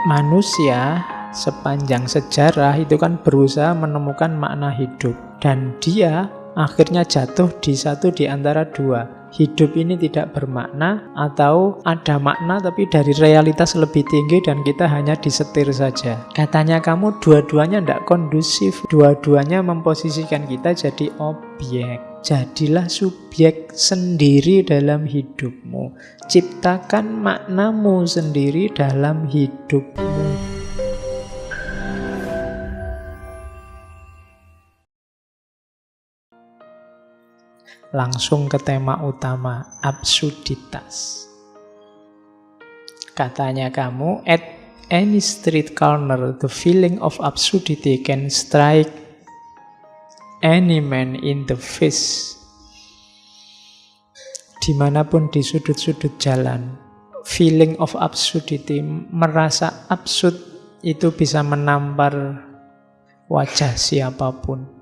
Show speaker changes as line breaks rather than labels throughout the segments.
Manusia sepanjang sejarah itu kan berusaha menemukan makna hidup. Dan dia akhirnya jatuh di satu di antara dua. Hidup ini tidak bermakna atau ada makna tapi dari realitas lebih tinggi dan kita hanya disetir saja. Katanya kamu dua-duanya tidak kondusif. Dua-duanya memposisikan kita jadi objek. Jadilah subjek sendiri dalam hidupmu. Ciptakan maknamu sendiri dalam hidupmu. Langsung ke tema utama, absurditas. Katanya kamu, at any street corner, the feeling of absurdity can strike any man in the face. Dimanapun di sudut-sudut jalan, feeling of absurdity, merasa absurd itu bisa menampar wajah siapapun.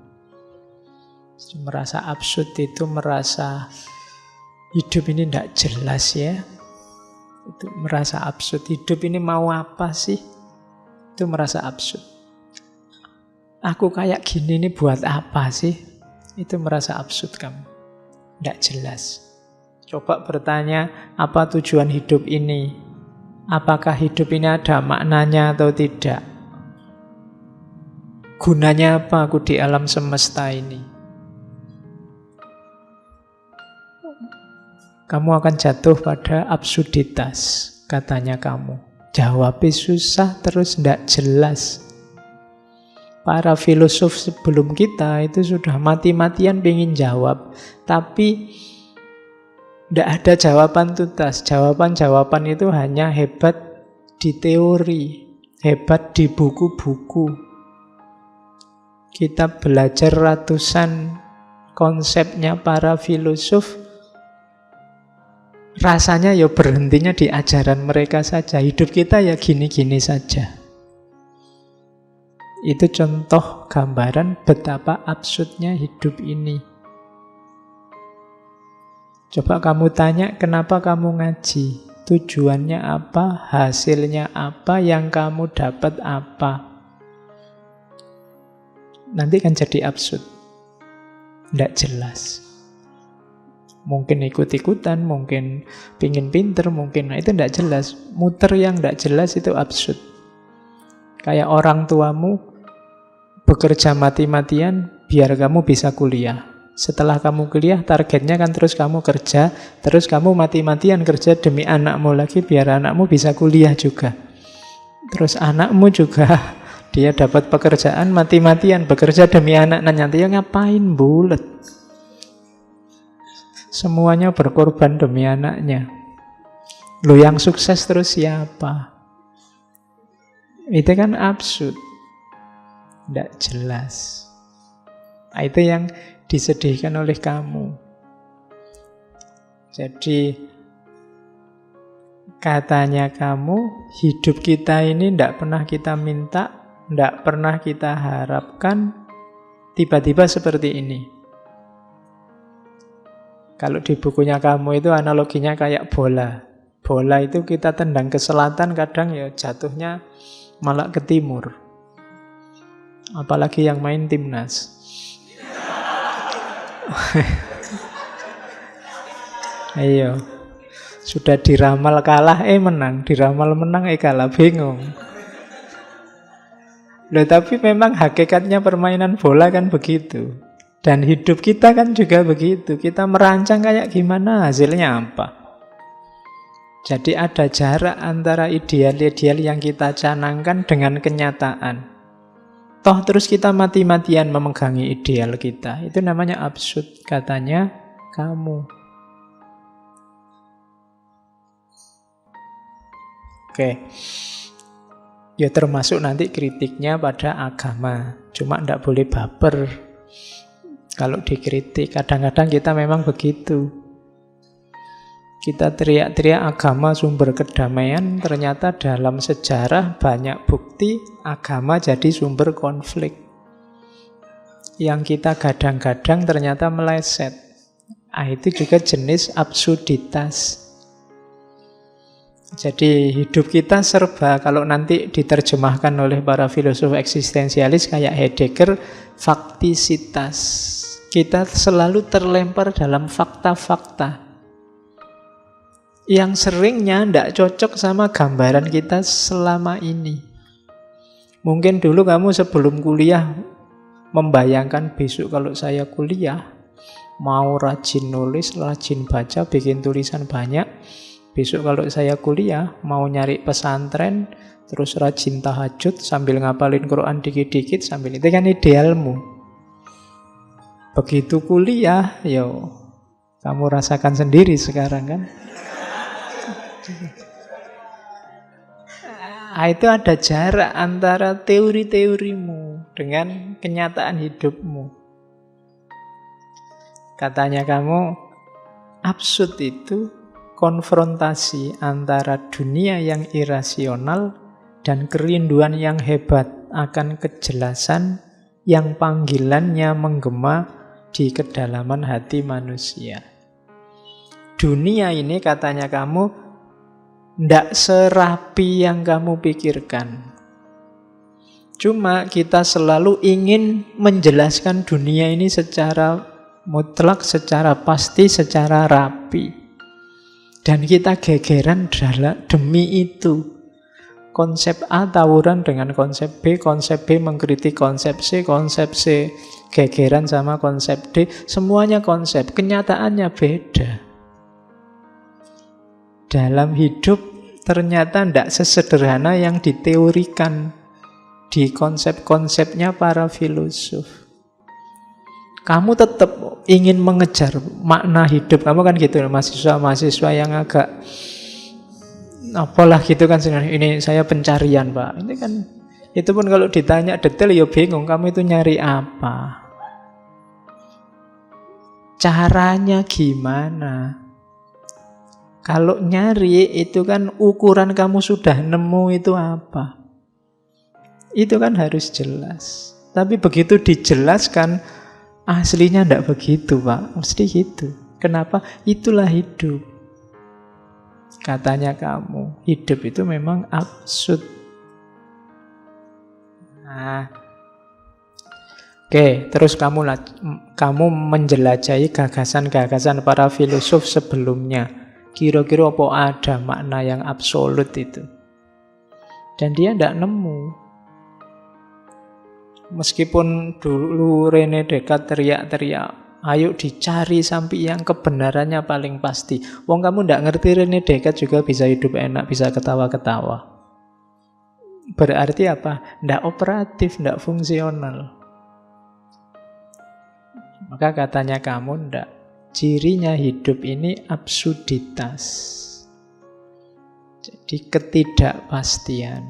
Merasa absurd itu merasa hidup ini tidak jelas ya. Itu merasa absurd. Hidup ini mau apa sih? Itu merasa absurd. Aku kayak gini ini buat apa sih? Itu merasa absurd kamu. Tidak jelas. Coba bertanya, apa tujuan hidup ini? Apakah hidup ini ada maknanya atau tidak? Gunanya apa aku di alam semesta ini? Kamu akan jatuh pada absurditas, katanya kamu. Jawabnya susah terus tidak jelas. Para filosof sebelum kita itu sudah mati-matian pengen jawab, tapi tidak ada jawaban tuntas. Jawaban-jawaban itu hanya hebat di teori, hebat di buku-buku. Kita belajar ratusan konsepnya para filosof, rasanya ya berhentinya di ajaran mereka saja. Hidup kita ya gini-gini saja. Itu contoh gambaran betapa absurdnya hidup ini. Coba kamu tanya, kenapa kamu ngaji? Tujuannya apa? Hasilnya apa? Yang kamu dapat apa? Nanti kan jadi absurd. Tidak jelas. Mungkin ikut-ikutan, mungkin pingin pinter, mungkin itu tidak jelas. Muter yang tidak jelas itu absurd. Kayak orang tuamu bekerja mati-matian biar kamu bisa kuliah. Setelah kamu kuliah, targetnya kan terus kamu kerja, terus kamu mati-matian kerja demi anakmu lagi biar anakmu bisa kuliah juga. Terus anakmu juga dia dapat pekerjaan mati-matian bekerja demi anak. Nah nanti ya ngapain bulet? Semuanya berkorban demi anaknya. Lo yang sukses terus siapa? Itu kan absurd. Tidak jelas. Nah, itu yang disedihkan oleh kamu. Jadi katanya kamu, hidup kita ini tidak pernah kita minta, tidak pernah kita harapkan, tiba-tiba seperti ini. Kalau di bukunya kamu itu analoginya kayak bola. Bola itu kita tendang ke selatan, kadang ya jatuhnya malah ke timur. Apalagi yang main timnas. Ayo. Sudah diramal kalah, menang. Diramal menang, kalah. Bingung. Loh, tapi memang hakikatnya permainan bola kan begitu. Dan hidup kita kan juga begitu. Kita merancang kayak gimana, hasilnya apa. Jadi ada jarak antara ideal-ideal yang kita canangkan dengan kenyataan. Toh terus kita mati-matian memegangi ideal kita. Itu namanya absurd, katanya kamu. Oke. Ya termasuk nanti kritiknya pada agama. Cuma tidak boleh baper. Kalau dikritik, kadang-kadang kita memang begitu. Kita teriak-teriak agama sumber kedamaian, ternyata dalam sejarah banyak bukti agama jadi sumber konflik. Yang kita gadang-gadang ternyata meleset. Itu juga jenis absurditas. Jadi hidup kita serba, kalau nanti diterjemahkan oleh para filosof eksistensialis kayak Heidegger, faktisitas. Kita selalu terlempar dalam fakta-fakta yang seringnya tidak cocok sama gambaran kita selama ini. Mungkin dulu kamu sebelum kuliah membayangkan besok kalau saya kuliah, mau rajin nulis, rajin baca, bikin tulisan banyak. Besok kalau saya kuliah, mau nyari pesantren, terus rajin tahajud, sambil ngapalin Quran dikit-dikit, sambil itu kan idealmu. Begitu kuliah, yo, kamu rasakan sendiri sekarang kan. Itu ada jarak antara teori-teorimu dengan kenyataan hidupmu. Katanya kamu, absurd itu konfrontasi antara dunia yang irasional dan kerinduan yang hebat akan kejelasan yang panggilannya menggema di kedalaman hati manusia. Dunia ini katanya kamu ndak serapi yang kamu pikirkan. Cuma kita selalu ingin menjelaskan dunia ini secara mutlak, secara pasti, secara rapi. Dan kita gegeran demi itu. Konsep A tawuran dengan konsep B mengkritik konsep C gegeran sama konsep D. Semuanya konsep, kenyataannya beda. Dalam hidup ternyata tidak sesederhana yang diteorikan di konsep-konsepnya para filosof. Kamu tetap ingin mengejar makna hidup. Kamu kan gitu, mahasiswa-mahasiswa yang agak apalah gitu kan sebenarnya. Ini saya pencarian, Pak. Ini kan, itu pun kalau ditanya detail ya bingung. Kamu itu nyari apa? Caranya gimana? Kalau nyari itu kan ukuran kamu sudah nemu itu apa? Itu kan harus jelas. Tapi begitu dijelaskan, aslinya tidak begitu, Pak. Mesti gitu. Kenapa? Itulah hidup. Katanya kamu, hidup itu memang absurd. Nah, oke, terus kamu menjelajahi gagasan-gagasan para filosof sebelumnya. Kira-kira apa ada makna yang absolut itu? Dan dia tidak nemu. Meskipun dulu René Descartes teriak-teriak, ayo dicari sampai yang kebenarannya paling pasti. Wong kamu ndak ngerti René Descartes juga bisa hidup enak, bisa ketawa-ketawa. Berarti apa? Ndak operatif, ndak fungsional. Maka katanya kamu ndak. Cirinya hidup ini absurditas. Jadi ketidakpastian.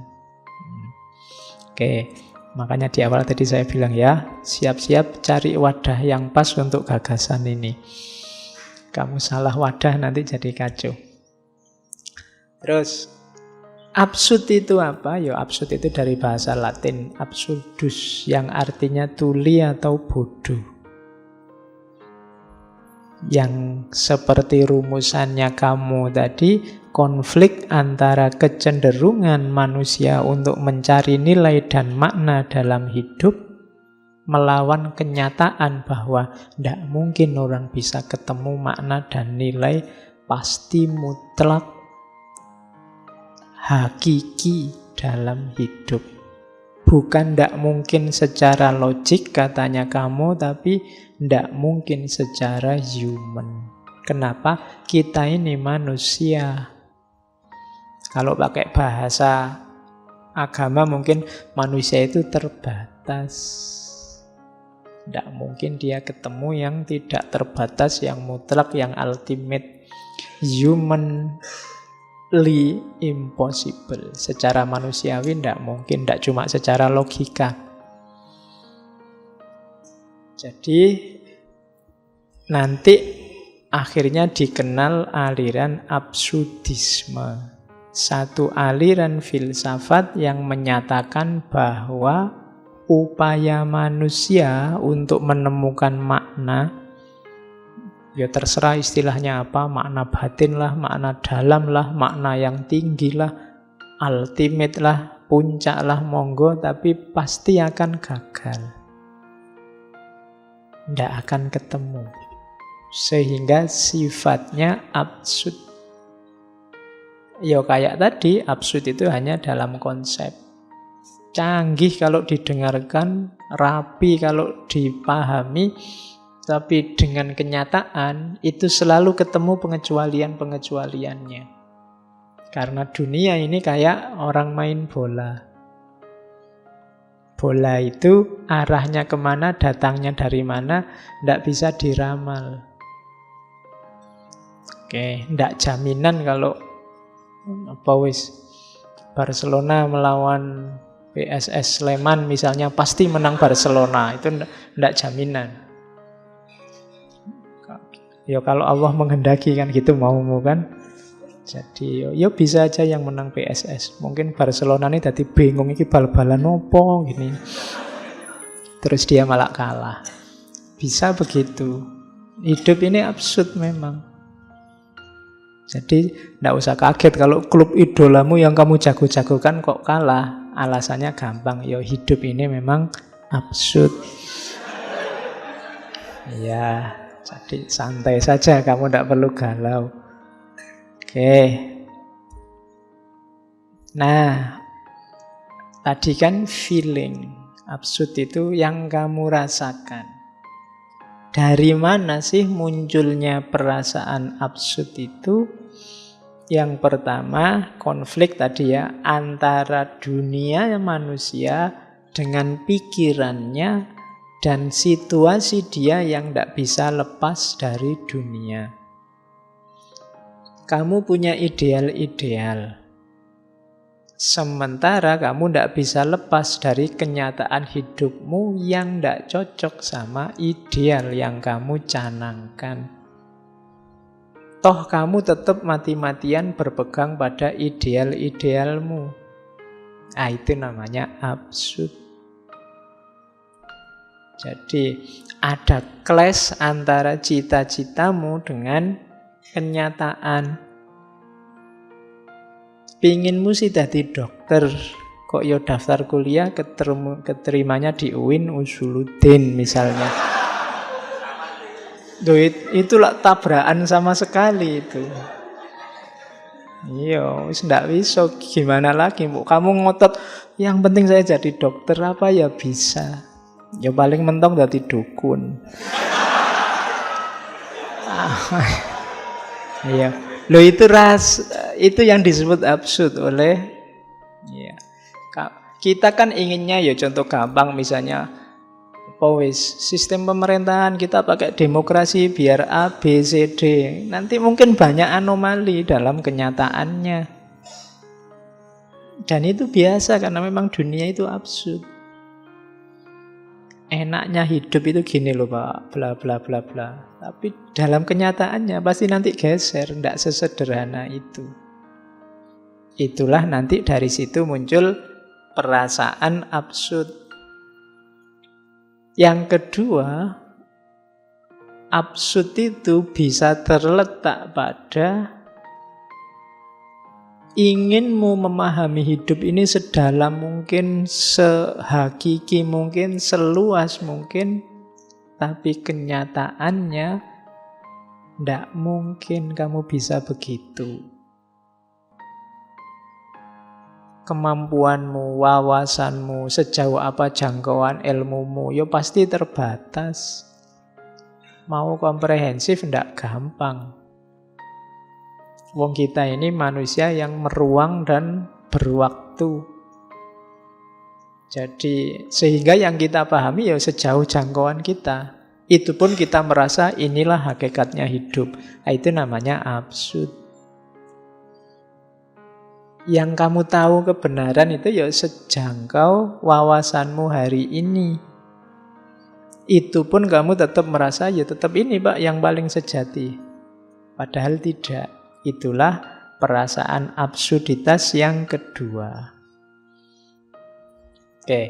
Oke. Makanya di awal tadi saya bilang ya, siap-siap cari wadah yang pas untuk gagasan ini. Kamu salah wadah nanti jadi kacau. Terus, absurd itu apa? Ya, absurd itu dari bahasa Latin, absurdus, yang artinya tuli atau bodoh. Yang seperti rumusannya kamu tadi, konflik antara kecenderungan manusia untuk mencari nilai dan makna dalam hidup melawan kenyataan bahwa tidak mungkin orang bisa ketemu makna dan nilai pasti mutlak hakiki dalam hidup. Bukan tidak mungkin secara logik katanya kamu, tapi tidak mungkin secara human. Kenapa? Kita ini manusia. Kalau pakai bahasa agama mungkin manusia itu terbatas. Tidak mungkin dia ketemu yang tidak terbatas, yang mutlak, yang ultimate. Humanly impossible. Secara manusiawi tidak mungkin, tidak cuma secara logika. Jadi nanti akhirnya dikenal aliran absurdisme. Satu aliran filsafat yang menyatakan bahwa upaya manusia untuk menemukan makna Ya terserah istilahnya apa, makna batin lah, makna dalam lah, makna yang tinggi lah, ultimate lah, puncak lah, monggo, tapi pasti akan gagal. Tidak akan ketemu. Sehingga sifatnya absurd. Ya kayak tadi, absurd itu hanya dalam konsep. Canggih kalau didengarkan, rapi kalau dipahami, tapi dengan kenyataan itu selalu ketemu pengecualian-pengecualiannya. Karena dunia ini kayak orang main bola. Bola itu arahnya kemana, datangnya dari mana, tidak bisa diramal. Oke, tidak jaminan kalau Barcelona melawan PSS Sleman misalnya pasti menang Barcelona. Itu tidak jaminan. Ya kalau Allah menghendaki kan gitu maumu kan. Jadi ya bisa aja yang menang PSS. Mungkin Barcelona ini tadi bingung iki bal-balan opo gini. Terus dia malah kalah. Bisa begitu. Hidup ini absurd memang. Jadi tidak usah kaget kalau klub idolamu yang kamu jago-jagokan kok kalah. Alasannya gampang. Ya hidup ini memang absurd. Ya. Jadi santai saja, kamu tidak perlu galau. Oke. Nah, tadi kan feeling. Absurd itu yang kamu rasakan. Dari mana sih munculnya perasaan absurd itu? Yang pertama, konflik tadi ya, antara dunia manusia dengan pikirannya dan situasi dia yang tidak bisa lepas dari dunia. Kamu punya ideal-ideal. Sementara kamu tidak bisa lepas dari kenyataan hidupmu yang tidak cocok sama ideal yang kamu canangkan. Toh kamu tetap mati-matian berpegang pada ideal-idealmu. Ah, itu namanya absurd. Jadi ada clash antara cita-citamu dengan kenyataan. Pinginmu sih jadi dokter, kok yo daftar kuliah keterimanya di UIN Usuluddin misalnya. Itulah tabrakan sama sekali itu. Iya, wis ndak bisa gimana lagi, Bu. Kamu ngotot yang penting saya jadi dokter apa ya bisa. Ya paling mentok dadi dukun. Iya. Loh itu yang disebut absurd oleh ya. Kita kan inginnya ya contoh gampang misalnya sistem pemerintahan kita pakai demokrasi biar A, B, C, D. Nanti mungkin banyak anomali dalam kenyataannya. Dan itu biasa karena memang dunia itu absurd. Enaknya hidup itu gini loh Pak, bla bla bla bla. Tapi dalam kenyataannya pasti nanti geser, tidak sesederhana itu. Itulah nanti dari situ muncul perasaan absurd. Yang kedua, absurd itu bisa terletak pada inginmu memahami hidup ini sedalam mungkin, sehakiki mungkin, seluas mungkin, tapi kenyataannya tidak mungkin kamu bisa begitu. Kemampuanmu, wawasanmu, sejauh apa jangkauan ilmumu, ya pasti terbatas. Mau komprehensif tidak gampang. Wong kita ini manusia yang meruang dan berwaktu. Jadi sehingga yang kita pahami ya sejauh jangkauan kita. Itu pun kita merasa inilah hakikatnya hidup. Nah, itu namanya absurd. Yang kamu tahu kebenaran itu ya sejangkau wawasanmu hari ini. Itu pun kamu tetap merasa ya tetap ini Pak yang paling sejati. Padahal tidak. Itulah perasaan absurditas yang kedua. Oke,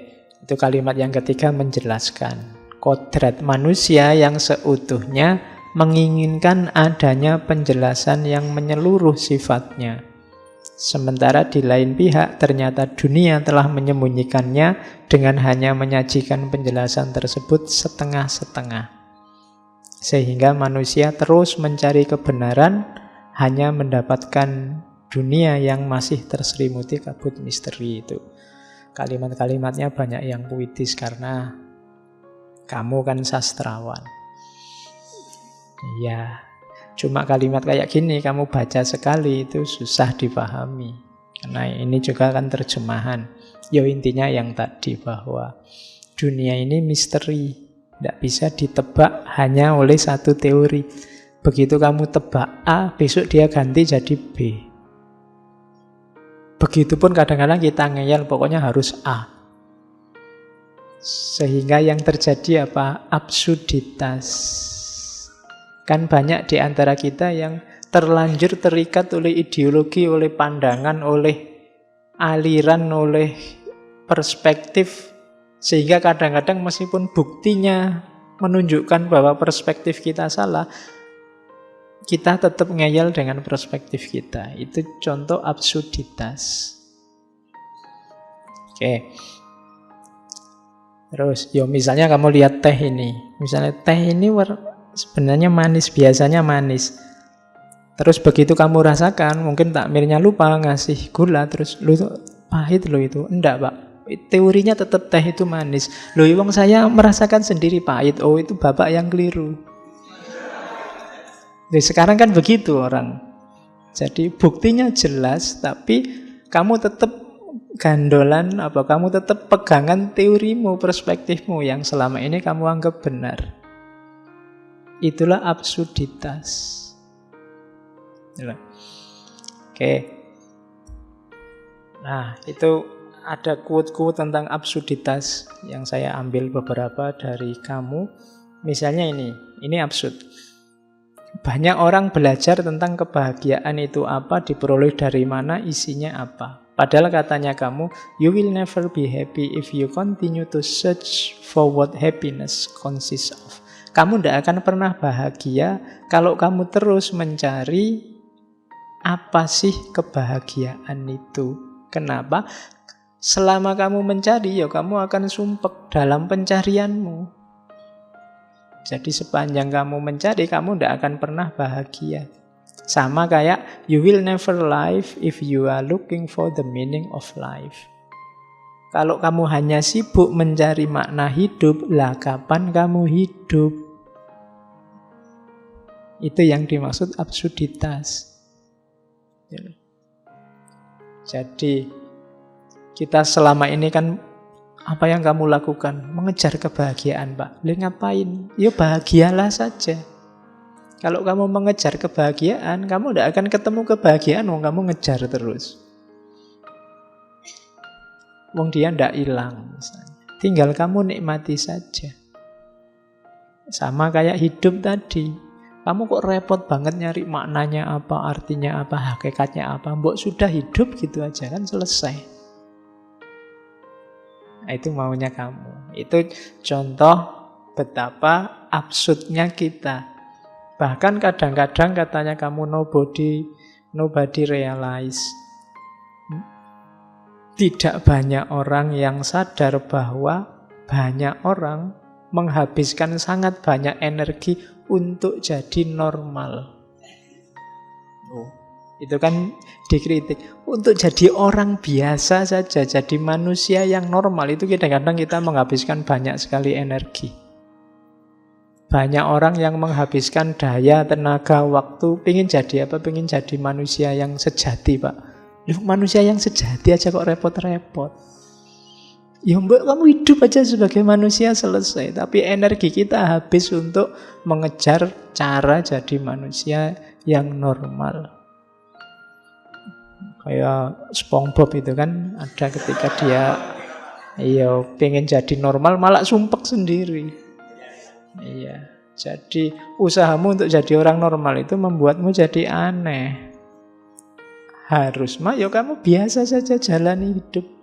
itu kalimat yang ketiga menjelaskan kodrat manusia yang seutuhnya menginginkan adanya penjelasan yang menyeluruh sifatnya. Sementara di lain pihak ternyata dunia telah menyembunyikannya dengan hanya menyajikan penjelasan tersebut setengah-setengah. Sehingga manusia terus mencari kebenaran, hanya mendapatkan dunia yang masih terselimuti kabut misteri itu. Kalimat-kalimatnya banyak yang puitis karena kamu kan sastrawan. Iya, cuma kalimat kayak gini kamu baca sekali itu susah dipahami. Karena ini juga kan terjemahan. Ya intinya yang tadi bahwa dunia ini misteri, tidak bisa ditebak hanya oleh satu teori. Begitu kamu tebak A, besok dia ganti jadi B. Begitupun kadang-kadang kita ngeyel, pokoknya harus A. Sehingga yang terjadi apa? Absurditas. Kan banyak di antara kita yang terlanjur terikat oleh ideologi, oleh pandangan, oleh aliran, oleh perspektif. Sehingga kadang-kadang meskipun buktinya menunjukkan bahwa perspektif kita salah, kita tetap ngeyel dengan perspektif kita. Itu contoh absurditas. Oke. Terus, misalnya kamu lihat teh ini. Misalnya teh ini sebenarnya manis, biasanya manis. Terus begitu kamu rasakan, mungkin takmirnya lupa ngasih gula, terus lu pahit lo itu. Enggak, Pak. Teorinya tetap teh itu manis. Loh, wong saya merasakan sendiri pahit. Oh, itu Bapak yang keliru. Jadi sekarang kan begitu orang. Jadi buktinya jelas, tapi kamu tetap gandolan, kamu tetap pegangan teorimu, perspektifmu yang selama ini kamu anggap benar. Itulah absurditas. Oke. Nah, itu ada quote-quote tentang absurditas yang saya ambil beberapa dari kamu. Misalnya ini absurd. Banyak orang belajar tentang kebahagiaan itu apa, diperoleh dari mana, isinya apa. Padahal katanya kamu, you will never be happy if you continue to search for what happiness consists of. Kamu tidak akan pernah bahagia kalau kamu terus mencari apa sih kebahagiaan itu. Kenapa? Selama kamu mencari, kamu akan sumpek dalam pencarianmu. Jadi sepanjang kamu mencari, kamu tidak akan pernah bahagia. Sama kayak you will never live if you are looking for the meaning of life. Kalau kamu hanya sibuk mencari makna hidup, lah kapan kamu hidup? Itu yang dimaksud absurditas. Jadi kita selama ini kan apa yang kamu lakukan? Mengejar kebahagiaan, Pak. Lu ngapain? Ya bahagialah saja. Kalau kamu mengejar kebahagiaan, kamu tidak akan ketemu kebahagiaan, kamu ngejar terus. Dia tidak hilang misalnya. Tinggal kamu nikmati saja. Sama kayak hidup tadi. Kamu kok repot banget nyari maknanya apa, artinya apa, hakikatnya apa. Mbok sudah hidup gitu aja kan selesai. Nah, itu maunya kamu. Itu contoh betapa absurdnya kita. Bahkan kadang-kadang katanya kamu nobody realize. Tidak banyak orang yang sadar bahwa banyak orang menghabiskan sangat banyak energi untuk jadi normal. Itu kan dikritik. Untuk jadi orang biasa saja, jadi manusia yang normal, itu kadang-kadang kita menghabiskan banyak sekali energi. Banyak orang yang menghabiskan daya, tenaga, waktu, pengen jadi apa? Pengen jadi manusia yang sejati, Pak. Manusia yang sejati aja kok repot-repot. Ya mbak, kamu hidup aja sebagai manusia selesai. Tapi energi kita habis untuk mengejar cara jadi manusia yang normal. Kayak SpongeBob itu kan, ada ketika dia pengen jadi normal malah sumpek sendiri. Iya, jadi usahamu untuk jadi orang normal itu membuatmu jadi aneh. Harus kamu biasa saja jalani hidup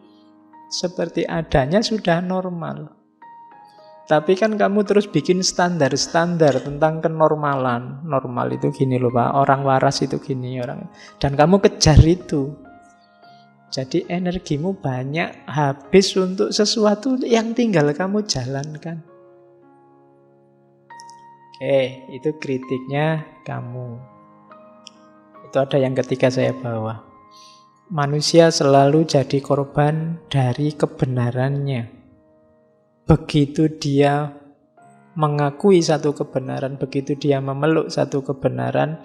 seperti adanya sudah normal. Tapi kan kamu terus bikin standar-standar tentang kenormalan. Normal itu gini loh Pak, orang waras itu gini. Dan kamu kejar itu. Jadi energimu banyak habis untuk sesuatu yang tinggal kamu jalankan. Oke, itu kritiknya kamu. Itu ada yang ketiga saya bawa. Manusia selalu jadi korban dari kebenarannya. Begitu dia mengakui satu kebenaran, begitu dia memeluk satu kebenaran,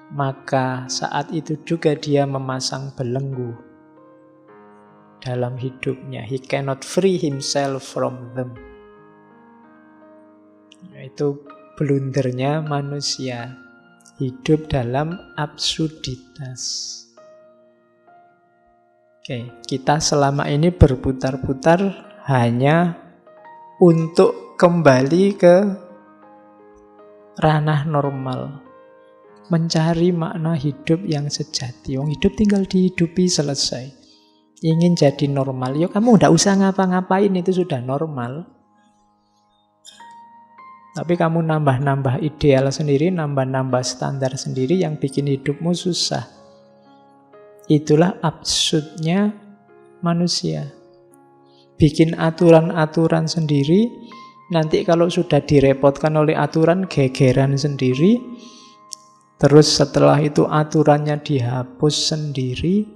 maka saat itu juga dia memasang belenggu dalam hidupnya. He cannot free himself from them. Itu blundernya manusia. Hidup dalam absurditas. Oke, kita selama ini berputar-putar hanya untuk kembali ke ranah normal. Mencari makna hidup yang sejati. Hidup tinggal dihidupi, selesai. Ingin jadi normal, ya kamu nggak usah ngapa-ngapain, itu sudah normal. Tapi kamu nambah-nambah ideal sendiri, nambah-nambah standar sendiri yang bikin hidupmu susah. Itulah absurdnya manusia. Bikin aturan-aturan sendiri, nanti kalau sudah direpotkan oleh aturan, gegeran sendiri. Terus setelah itu aturannya dihapus sendiri,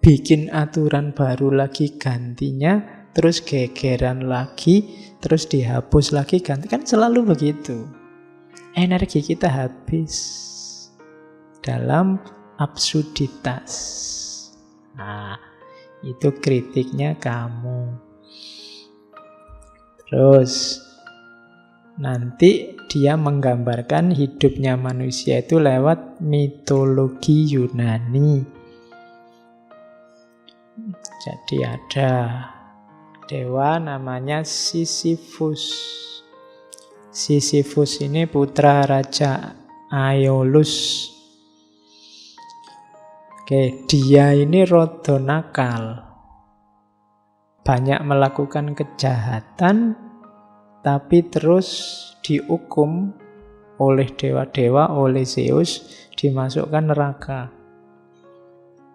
bikin aturan baru lagi gantinya, terus gegeran lagi, terus dihapus lagi, ganti. Kan selalu begitu. Energi kita habis dalam absurditas. Nah, itu kritiknya kamu. Terus nanti dia menggambarkan hidupnya manusia itu lewat mitologi Yunani. Jadi ada dewa namanya Sisyphus. Sisyphus ini putra Raja Aeolus. Oke, dia ini rada nakal. Banyak melakukan kejahatan, tapi terus dihukum oleh dewa-dewa, oleh Zeus, dimasukkan neraka.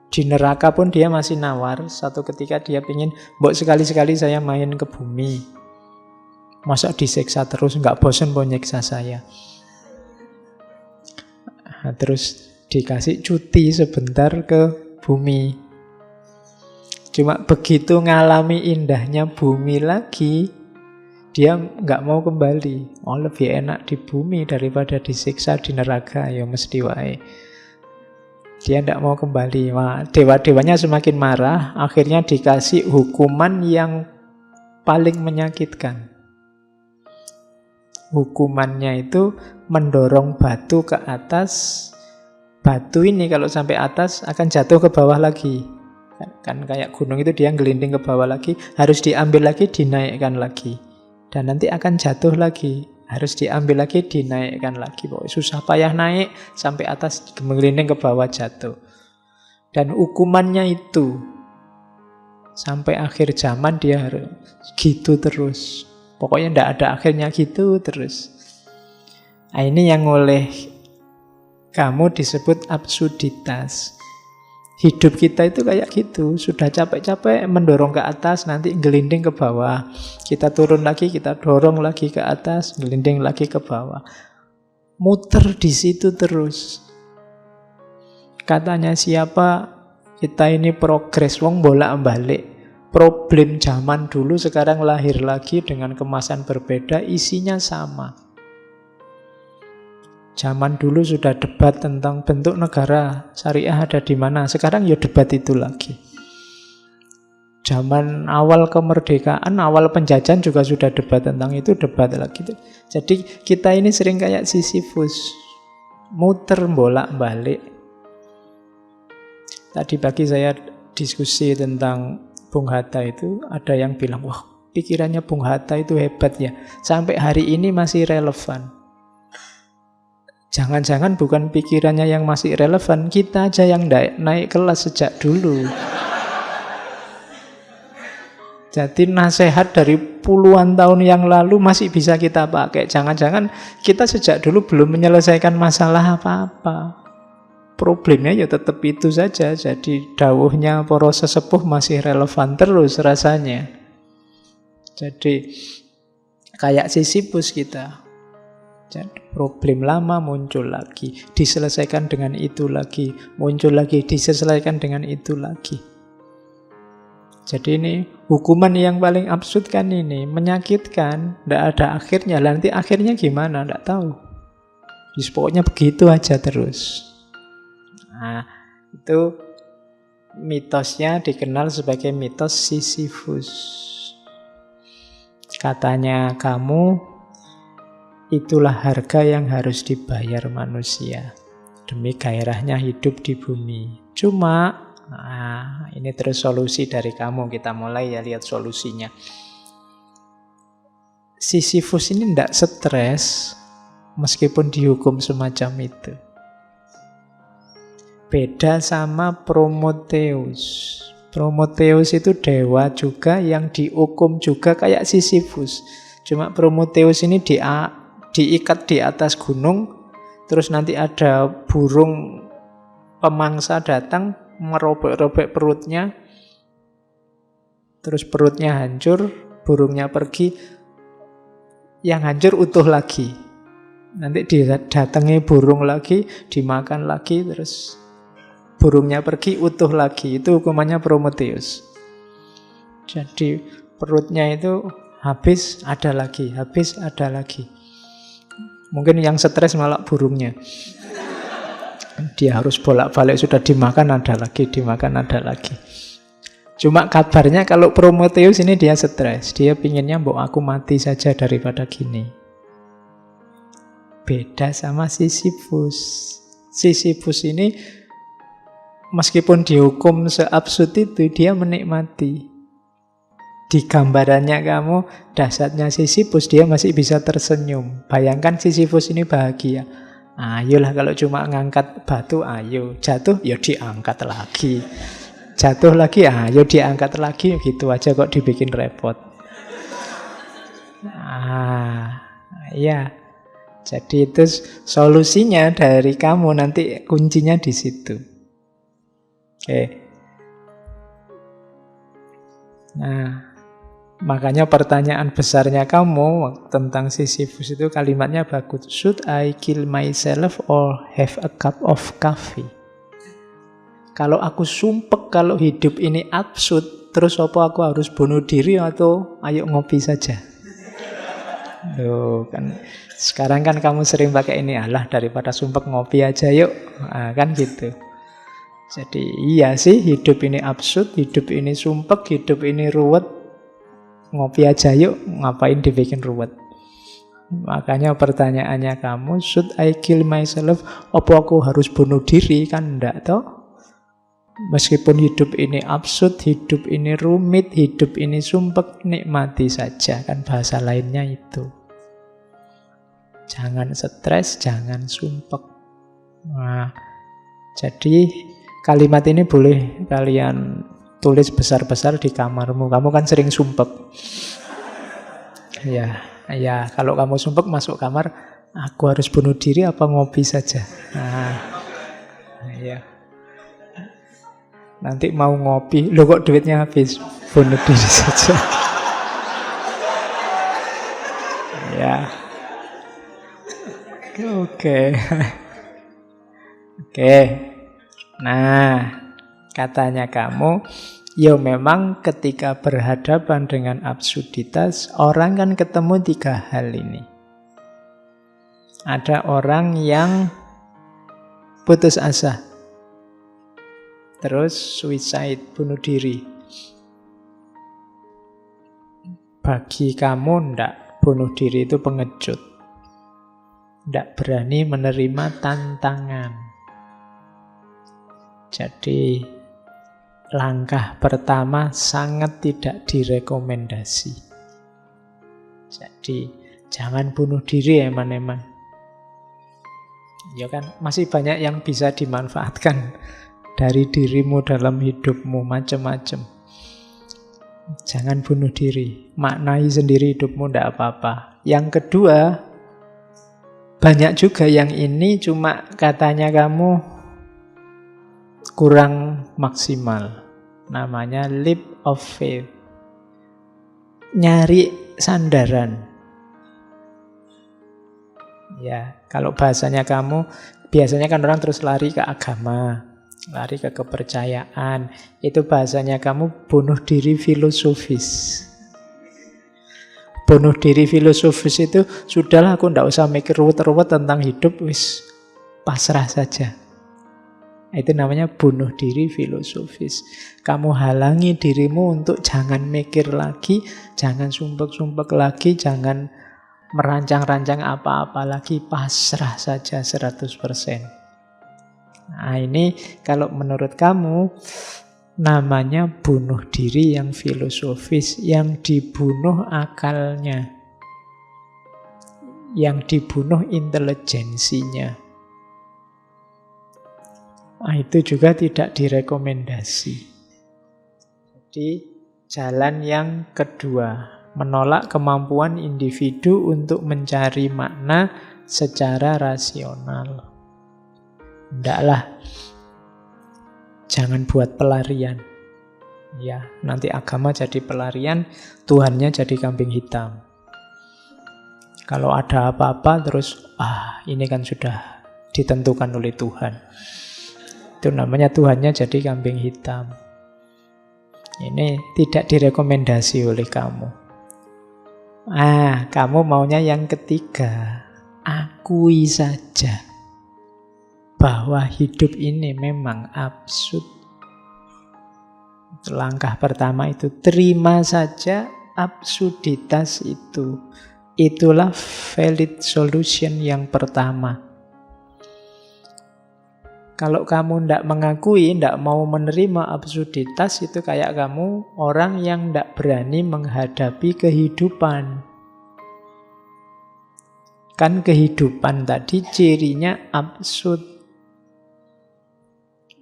Di neraka pun dia masih nawar. Satu ketika dia ingin, mbok sekali-sekali saya main ke bumi. Masa disiksa terus, nggak bosan mau nyiksa saya. Nah, terus dikasih cuti sebentar ke bumi. Cuma begitu ngalami indahnya bumi lagi, dia nggak mau kembali. Lebih enak di bumi daripada disiksa di neraka, ya mesti wae. Dia tidak mau kembali. Wah, dewa-dewanya semakin marah, akhirnya dikasih hukuman yang paling menyakitkan. Hukumannya itu mendorong batu ke atas. Batu ini kalau sampai atas akan jatuh ke bawah lagi. Kan kayak gunung itu dia gelinding ke bawah lagi, harus diambil lagi, dinaikkan lagi. Dan nanti akan jatuh lagi, harus diambil lagi, dinaikkan lagi. Pokoknya susah payah naik, sampai atas gelinding ke bawah, jatuh. Dan hukumannya itu sampai akhir zaman dia harus gitu terus. Pokoknya tidak ada akhirnya, gitu terus. Nah, ini yang oleh kamu disebut absurditas. Hidup kita itu kayak gitu, sudah capek-capek mendorong ke atas, nanti gelinding ke bawah. Kita turun lagi, kita dorong lagi ke atas, gelinding lagi ke bawah. Muter di situ terus. Katanya siapa, kita ini progres, wong bolak-balik. Problem zaman dulu sekarang lahir lagi dengan kemasan berbeda, isinya sama. Zaman dulu sudah debat tentang bentuk negara syariah ada di mana. Sekarang ya debat itu lagi. Zaman awal kemerdekaan, awal penjajahan juga sudah debat tentang itu, debat lagi. Jadi kita ini sering kayak Sisyphus, muter bolak-balik. Tadi pagi saya diskusi tentang Bung Hatta itu, ada yang bilang, wah pikirannya Bung Hatta itu hebat ya, sampai hari ini masih relevan. Jangan-jangan bukan pikirannya yang masih relevan, kita aja yang naik kelas sejak dulu. Jadi nasihat dari puluhan tahun yang lalu masih bisa kita pakai. Jangan-jangan kita sejak dulu belum menyelesaikan masalah apa-apa. Problemnya ya tetap itu saja. Jadi dawuhnya para sesepuh masih relevan terus rasanya. Jadi kayak Sisyphus kita. Jadi problem lama muncul lagi, diselesaikan dengan itu lagi, muncul lagi, diselesaikan dengan itu lagi. Jadi ini hukuman yang paling absurd kan ini, menyakitkan, tidak ada akhirnya. Nanti akhirnya gimana? Tidak tahu. Jadi pokoknya begitu aja terus. Nah, itu mitosnya dikenal sebagai mitos Sisyphus. Katanya kamu, itulah harga yang harus dibayar manusia demi gairahnya hidup di bumi. Cuma ini terus solusi dari kamu. Kita mulai ya, lihat solusinya. Sisyphus ini tidak stres meskipun dihukum semacam itu. Beda sama Prometheus. Prometheus itu dewa juga yang dihukum juga kayak Sisyphus. Cuma Prometheus ini diikat di atas gunung, terus nanti ada burung pemangsa datang merobek-robek perutnya, terus perutnya hancur, burungnya pergi, yang hancur utuh lagi. Nanti didatangi burung lagi, dimakan lagi, terus burungnya pergi, utuh lagi. Itu hukumannya Prometheus. Jadi perutnya itu habis, ada lagi, habis, ada lagi. Mungkin yang stres malah burungnya. Dia harus bolak-balik, sudah dimakan ada lagi, dimakan ada lagi. Cuma kabarnya kalau Prometheus ini dia stres. Dia pinginnya aku mati saja daripada gini. Beda sama Sisyphus. Sisyphus ini meskipun dihukum seabsurd itu, dia menikmati. Di gambarannya kamu, dahsyatnya Sisyphus, dia masih bisa tersenyum. Bayangkan Sisyphus ini bahagia. Ayolah, kalau cuma ngangkat batu, ayo. Jatuh, ya diangkat lagi. Jatuh lagi, ayo diangkat lagi. Gitu aja kok dibikin repot. Ya. Jadi itu solusinya dari kamu, nanti kuncinya di situ. Oke. Nah, makanya pertanyaan besarnya kamu tentang Sisyphus itu kalimatnya bagus. Should I kill myself or have a cup of coffee? Kalau aku sumpek kalau hidup ini absurd, terus apa aku harus bunuh diri atau ayo ngopi saja? Loh, kan sekarang kan kamu sering pakai ini, alah daripada sumpek ngopi aja yuk. Kan gitu. Jadi iya sih, hidup ini absurd, hidup ini sumpek, hidup ini ruwet. Ngopi aja yuk, ngapain dibikin ruwet. Makanya pertanyaannya kamu, should I kill myself? Apa aku harus bunuh diri? Kan enggak toh. Meskipun hidup ini absurd, hidup ini rumit, hidup ini sumpek, nikmati saja. Kan bahasa lainnya itu. Jangan stres, jangan sumpek. Nah, jadi kalimat ini boleh kalian tulis besar-besar di kamarmu. Kamu kan sering sumpek. Ya, kalau kamu sumpek masuk kamar, aku harus bunuh diri apa ngopi saja. Ya. Nanti mau ngopi, loh kok duitnya habis, bunuh diri saja. Ya. Oke. Nah, katanya kamu, ya memang ketika berhadapan dengan absurditas, orang kan ketemu 3 hal ini. Ada orang yang putus asa, terus suicide, bunuh diri. Bagi kamu ndak, bunuh diri itu pengecut. Ndak berani menerima tantangan. Jadi langkah pertama sangat tidak direkomendasi. Jadi jangan bunuh diri eman-eman. Ya kan, masih banyak yang bisa dimanfaatkan dari dirimu dalam hidupmu, macam-macam. Jangan bunuh diri. Maknai sendiri hidupmu, tidak apa-apa. Yang kedua, banyak juga yang ini cuma katanya kamu kurang maksimal. Namanya leap of faith. Nyari sandaran. Ya, kalau bahasanya kamu, biasanya kan orang terus lari ke agama, lari ke kepercayaan. Itu bahasanya kamu bunuh diri filosofis. Bunuh diri filosofis itu, sudahlah aku ndak usah mikir ruwet-ruwet tentang hidup, wis pasrah saja. Itu namanya bunuh diri filosofis. Kamu halangi dirimu untuk jangan mikir lagi, jangan sumpek-sumpek lagi, jangan merancang-rancang apa-apa lagi, pasrah saja 100%. Nah, ini kalau menurut kamu namanya bunuh diri yang filosofis, yang dibunuh akalnya, yang dibunuh intelijensinya. Nah, itu juga tidak direkomendasi. Jadi jalan yang kedua, menolak kemampuan individu untuk mencari makna secara rasional. Ndaklah, jangan buat pelarian. Ya, nanti agama jadi pelarian, Tuhannya jadi kambing hitam. Kalau ada apa-apa terus, ini kan sudah ditentukan oleh Tuhan. Itu namanya Tuhannya jadi kambing hitam. Ini tidak direkomendasi oleh kamu. Kamu maunya yang ketiga. Akui saja bahwa hidup ini memang absurd. Langkah pertama itu, terima saja absurditas itu. Itulah valid solution yang pertama. Kalau kamu tidak mengakui, tidak mau menerima absurditas, itu kayak kamu orang yang tidak berani menghadapi kehidupan. Kan kehidupan tadi cirinya absurd.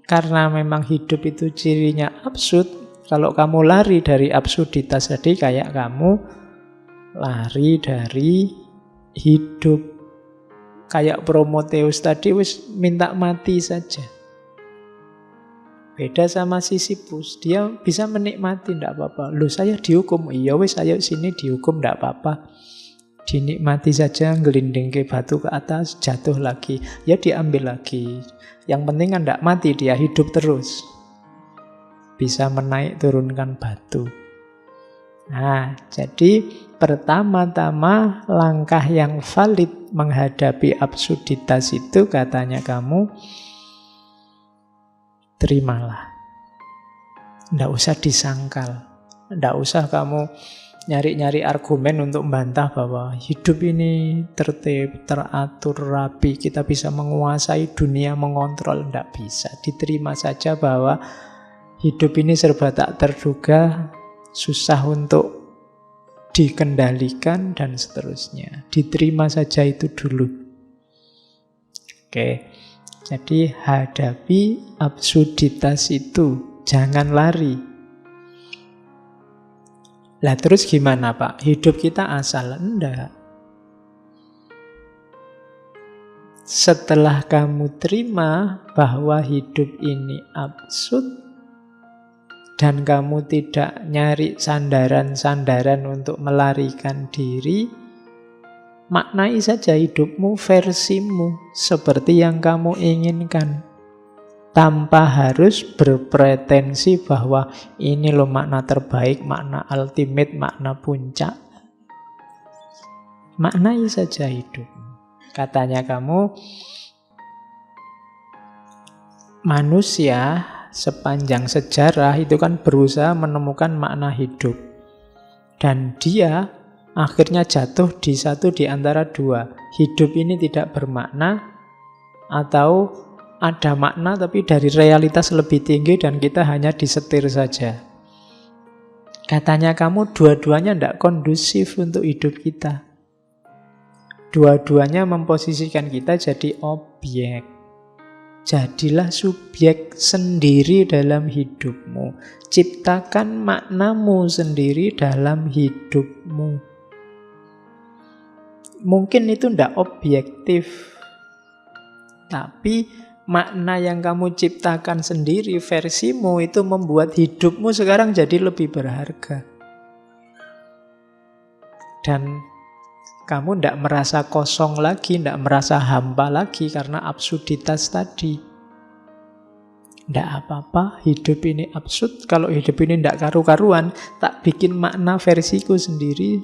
Karena memang hidup itu cirinya absurd, kalau kamu lari dari absurditas tadi, kayak kamu lari dari hidup. Kayak Prometheus tadi, wis minta mati saja. Beda sama Sisyphus, dia bisa menikmati, tidak apa-apa. Loh, saya dihukum, iya wis ayo sini dihukum, tidak apa-apa. Dinikmati saja, ngelinding ke batu ke atas, jatuh lagi, ya diambil lagi. Yang penting kan tidak mati, dia hidup terus. Bisa menaik turunkan batu. Nah, jadi pertama-tama langkah yang valid menghadapi absurditas itu katanya kamu terimalah. Nggak usah disangkal. Nggak usah kamu nyari-nyari argumen untuk membantah bahwa hidup ini tertib, teratur, rapi, kita bisa menguasai dunia, mengontrol. Nggak bisa. Diterima saja bahwa hidup ini serba tak terduga, susah untuk dikendalikan dan seterusnya. Diterima saja itu dulu. Oke. Jadi hadapi absurditas itu, jangan lari. Lah terus gimana Pak? Hidup kita asal? Enggak. Setelah kamu terima bahwa hidup ini absurd, dan kamu tidak nyari sandaran-sandaran untuk melarikan diri, maknai saja hidupmu, versimu, seperti yang kamu inginkan. Tanpa harus berpretensi bahwa ini loh makna terbaik, makna ultimate, makna puncak. Maknai saja hidupmu. Katanya kamu, manusia sepanjang sejarah itu kan berusaha menemukan makna hidup. Dan dia akhirnya jatuh di satu di antara dua. Hidup ini tidak bermakna, atau ada makna tapi dari realitas lebih tinggi dan kita hanya disetir saja. Katanya kamu dua-duanya tidak kondusif untuk hidup kita. Dua-duanya memposisikan kita jadi objek. Jadilah subjek sendiri dalam hidupmu. Ciptakan maknamu sendiri dalam hidupmu. Mungkin itu tidak objektif, tapi makna yang kamu ciptakan sendiri, versimu, itu membuat hidupmu sekarang jadi lebih berharga. Dan kamu tidak merasa kosong lagi, tidak merasa hampa lagi karena absurditas tadi. Tidak apa-apa, hidup ini absurd. Kalau hidup ini tidak karu-karuan, tak bikin makna versiku sendiri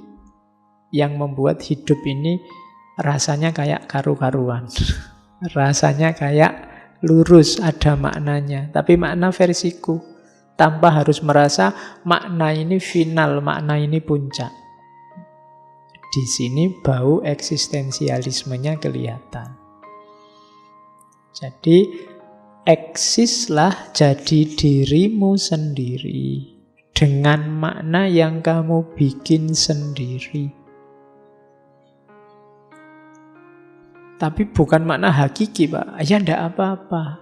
yang membuat hidup ini rasanya kayak karu-karuan. Rasanya kayak lurus, ada maknanya. Tapi makna versiku, tanpa harus merasa makna ini final, makna ini puncak. Di sini bau eksistensialismenya kelihatan. Jadi, eksislah jadi dirimu sendiri dengan makna yang kamu bikin sendiri. Tapi bukan makna hakiki, Pak. Ya, enggak apa-apa.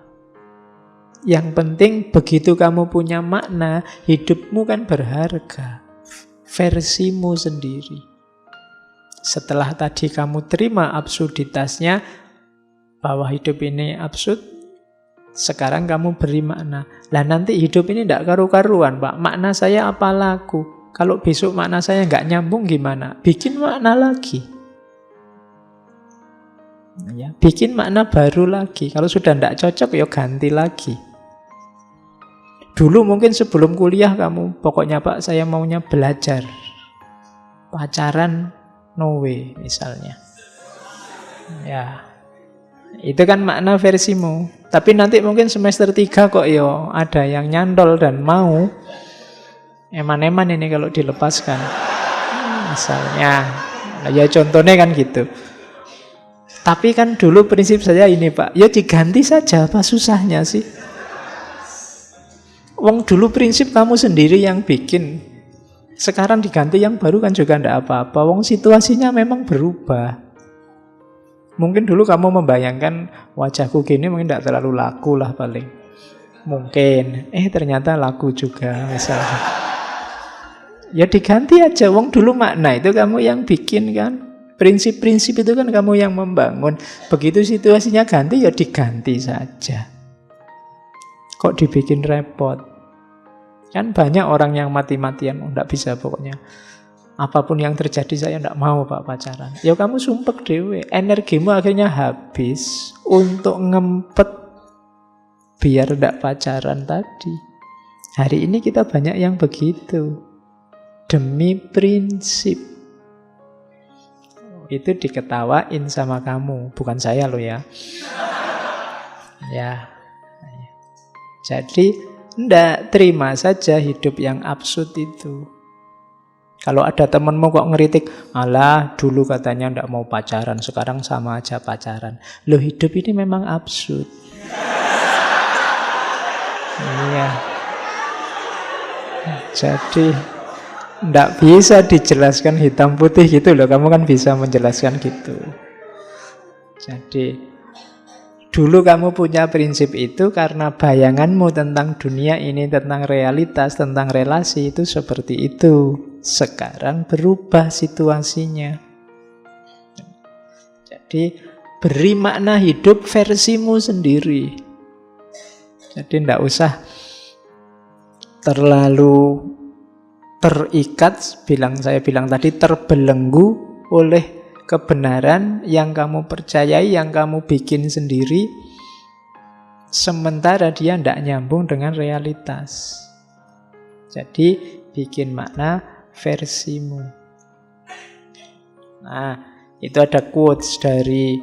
Yang penting begitu kamu punya makna, hidupmu kan berharga. Versimu sendiri. Setelah tadi kamu terima absurditasnya, bahwa hidup ini absurd, sekarang kamu beri makna. Lah nanti hidup ini tidak karu-karuan, Pak. Makna saya apa laku? Kalau besok makna saya nggak nyambung gimana? Bikin makna lagi. Ya, bikin makna baru lagi. Kalau sudah tidak cocok, ya ganti lagi. Dulu mungkin sebelum kuliah kamu, pokoknya Pak, saya maunya belajar. Pacaran, no way, misalnya. Ya, itu kan makna versimu. Tapi nanti mungkin semester 3 kok yo ada yang nyantol dan mau. Eman-eman ini kalau dilepaskan. Misalnya. Ya contohnya kan gitu. Tapi kan dulu prinsip saya ini, Pak. Ya diganti saja, apa susahnya sih? Wong dulu prinsip kamu sendiri yang bikin. Sekarang diganti yang baru kan juga tidak apa-apa. Wong situasinya memang berubah. Mungkin dulu kamu membayangkan wajahku gini mungkin tidak terlalu laku lah paling. Mungkin. Ternyata laku juga misalnya. Ya diganti aja. Wong dulu makna itu kamu yang bikin kan. Prinsip-prinsip itu kan kamu yang membangun. Begitu situasinya ganti ya diganti saja. Kok dibikin repot? Kan banyak orang yang mati-matian, enggak bisa pokoknya. Apapun yang terjadi saya enggak mau Pak pacaran. Ya kamu sumpek dewe, energimu akhirnya habis untuk ngempet biar enggak pacaran tadi. Hari ini kita banyak yang begitu. Demi prinsip. Itu diketawain sama kamu, bukan saya loh ya. Ya. Jadi ndak, terima saja hidup yang absurd itu. Kalau ada temenmu kok ngeritik, alah dulu katanya ndak mau pacaran, sekarang sama aja pacaran. Loh hidup ini memang absurd. Iya. Jadi ndak bisa dijelaskan hitam putih gitu loh. Kamu kan bisa menjelaskan gitu. Jadi dulu kamu punya prinsip itu karena bayanganmu tentang dunia ini, tentang realitas, tentang relasi itu seperti itu. Sekarang berubah situasinya. Jadi beri makna hidup versimu sendiri. Jadi tidak usah terlalu terikat, saya bilang tadi, terbelenggu oleh kebenaran yang kamu percayai, yang kamu bikin sendiri, sementara dia tidak nyambung dengan realitas. Jadi bikin makna versimu. Nah, itu ada quotes dari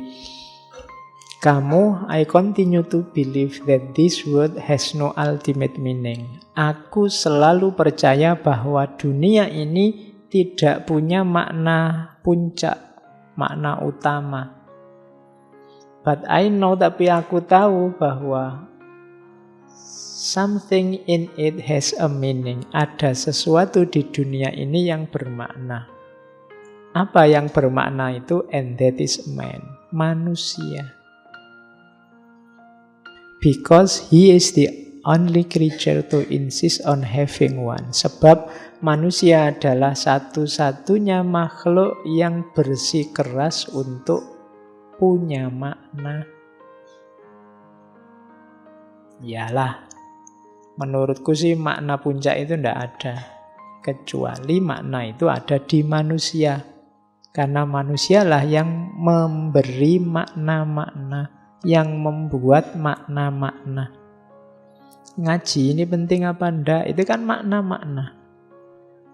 kamu, I continue to believe that this world has no ultimate meaning. Aku selalu percaya bahwa dunia ini tidak punya makna puncak, makna utama. But I know, tapi aku tahu bahwa something in it has a meaning. Ada sesuatu di dunia ini yang bermakna. Apa yang bermakna itu? And that is man, manusia. Because he is the only creature to insist on having one. Sebab manusia adalah satu-satunya makhluk yang bersikeras untuk punya makna. Iyalah, menurutku sih makna puncak itu ndak ada. Kecuali makna itu ada di manusia. Karena manusialah yang memberi makna-makna, yang membuat makna-makna. Ngaji ini penting apa ndak? Itu kan makna-makna.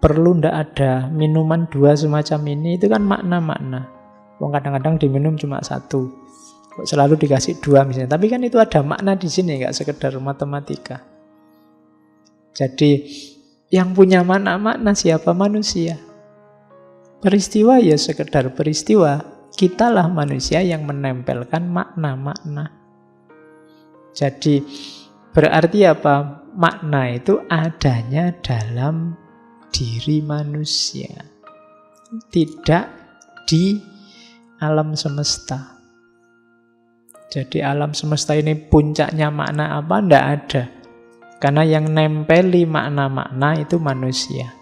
Perlu ndak ada minuman 2 semacam ini, itu kan makna-makna. Kadang-kadang diminum cuma 1. Kok selalu dikasih 2 misalnya. Tapi kan itu ada makna di sini, nggak sekedar matematika. Jadi yang punya makna-makna siapa? Manusia. Peristiwa ya sekedar peristiwa. Kitalah manusia yang menempelkan makna-makna. Jadi berarti apa? Makna itu adanya dalam diri manusia, tidak di alam semesta. Jadi alam semesta ini puncaknya makna apa? Nggak ada. Karena yang nempeli makna-makna itu manusia.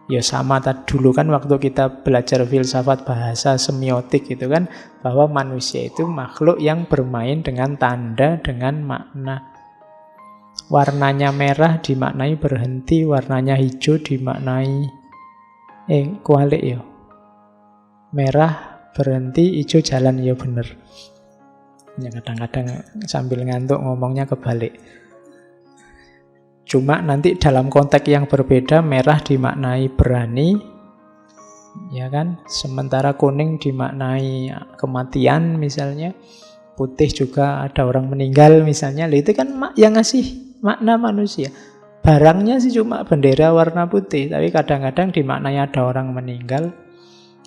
Ya sama tadi dulu kan waktu kita belajar filsafat bahasa semiotik itu kan, bahwa manusia itu makhluk yang bermain dengan tanda, dengan makna. Warnanya merah dimaknai berhenti, warnanya hijau dimaknai kualik ya. Merah berhenti, hijau jalan, ya bener. Ya kadang-kadang sambil ngantuk ngomongnya kebalik. Cuma nanti dalam konteks yang berbeda, merah dimaknai berani, ya kan? Sementara kuning dimaknai kematian misalnya, putih juga ada orang meninggal misalnya. Itu kan yang ngasih makna manusia. Barangnya sih cuma bendera warna putih, tapi kadang-kadang dimaknai ada orang meninggal.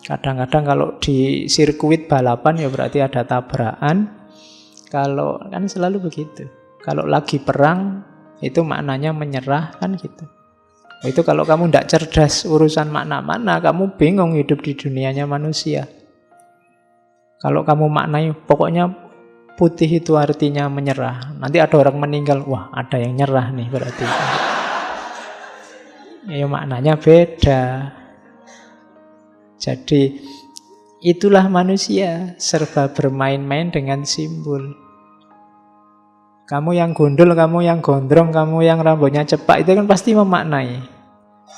Kadang-kadang kalau di sirkuit balapan ya berarti ada tabrakan. Kalau kan selalu begitu. Kalau lagi perang itu maknanya menyerah kan gitu. Itu kalau kamu tidak cerdas urusan makna-makna, kamu bingung hidup di dunianya manusia. Kalau kamu maknai pokoknya putih itu artinya menyerah, nanti ada orang meninggal, wah ada yang nyerah nih berarti. Ya maknanya beda. Jadi itulah manusia, serba bermain-main dengan simbol. Kamu yang gundul, kamu yang gondrong, kamu yang rambutnya cepak, itu kan pasti memaknai.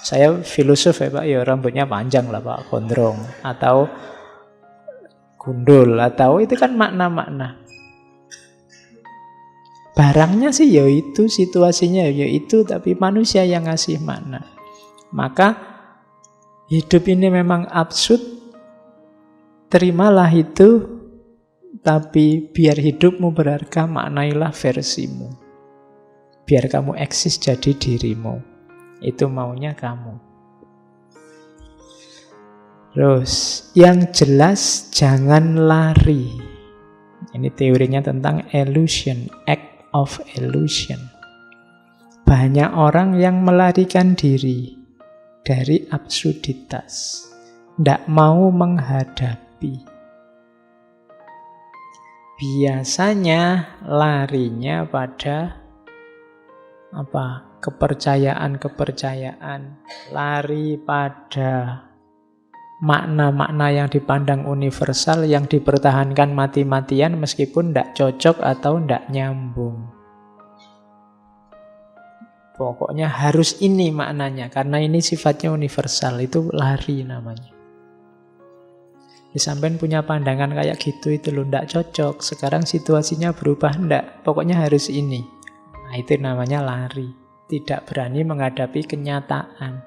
Saya filosof ya Pak, ya rambutnya panjang lah Pak, gondrong. Atau gundul, atau itu kan makna-makna. Barangnya sih ya itu, situasinya ya itu, tapi manusia yang ngasih makna. Maka hidup ini memang absurd, terimalah itu. Tapi biar hidupmu berharga, maknailah versimu. Biar kamu eksis jadi dirimu. Itu maunya kamu. Terus, yang jelas jangan lari. Ini teorinya tentang illusion, act of illusion. Banyak orang yang melarikan diri dari absurditas. Tidak mau menghadapi. Biasanya larinya pada kepercayaan-kepercayaan, lari pada makna-makna yang dipandang universal, yang dipertahankan mati-matian meskipun tidak cocok atau tidak nyambung. Pokoknya harus ini maknanya, karena ini sifatnya universal, itu lari namanya. Sampean punya pandangan kayak gitu, itu loh ndak cocok, sekarang situasinya berubah, ndak, pokoknya harus ini. Nah itu namanya lari, tidak berani menghadapi kenyataan.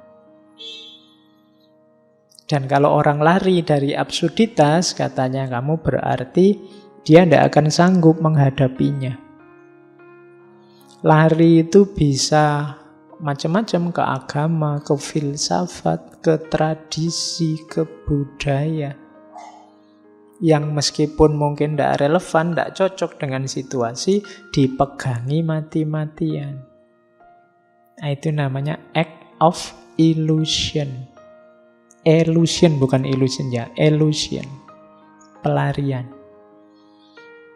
Dan kalau orang lari dari absurditas, katanya kamu berarti dia ndak akan sanggup menghadapinya. Lari itu bisa macam-macam, ke agama, ke filsafat, ke tradisi, ke budaya. Yang meskipun mungkin tidak relevan, tidak cocok dengan situasi, dipegangi mati-matian. Nah, itu namanya act of illusion. Illusion bukan illusion ya, illusion. Pelarian.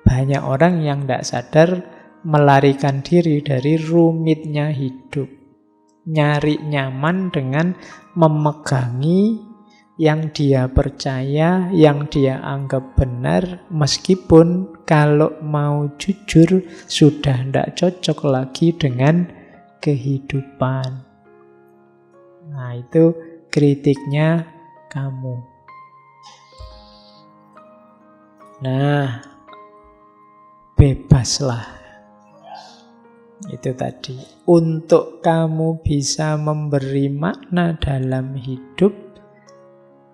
Banyak orang yang tidak sadar melarikan diri dari rumitnya hidup. Nyari nyaman dengan memegangi yang dia percaya, yang dia anggap benar, meskipun kalau mau jujur sudah tidak cocok lagi dengan kehidupan. Nah, itu kritiknya kamu. Nah, bebaslah. Itu tadi. Untuk kamu bisa memberi makna dalam hidup,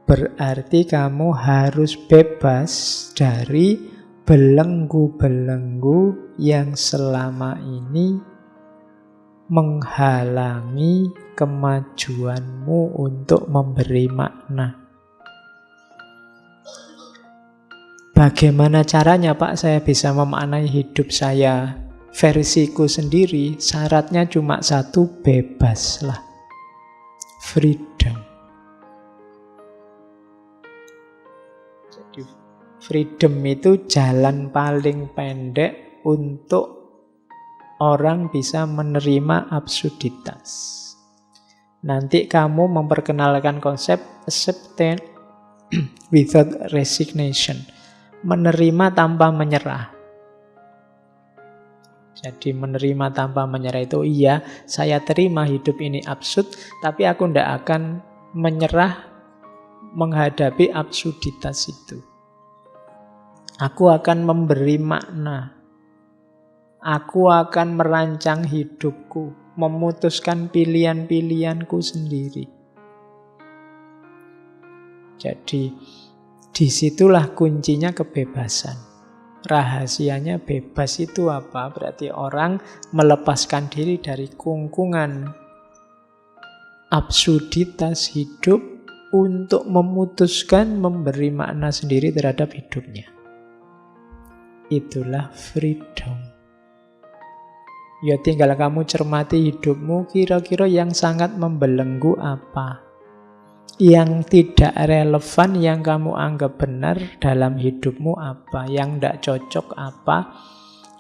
berarti kamu harus bebas dari belenggu-belenggu yang selama ini menghalangi kemajuanmu untuk memberi makna. Bagaimana caranya, Pak, saya bisa memaknai hidup saya versiku sendiri? Syaratnya cuma satu, bebaslah. Freedom. Jadi freedom itu jalan paling pendek untuk orang bisa menerima absurditas. Nanti kamu memperkenalkan konsep acceptance without resignation. Menerima tanpa menyerah. Jadi menerima tanpa menyerah itu, iya, saya terima hidup ini absurd, tapi aku tidak akan menyerah menghadapi absurditas itu. Aku akan memberi makna. Aku akan merancang hidupku, memutuskan pilihan-pilihanku sendiri. Jadi disitulah kuncinya kebebasan. Rahasianya bebas itu apa? Berarti orang melepaskan diri dari kungkungan absurditas hidup untuk memutuskan memberi makna sendiri terhadap hidupnya. Itulah freedom. Ya tinggal kamu cermati hidupmu, kira-kira yang sangat membelenggu apa? Yang tidak relevan, yang kamu anggap benar dalam hidupmu apa? Yang tidak cocok apa?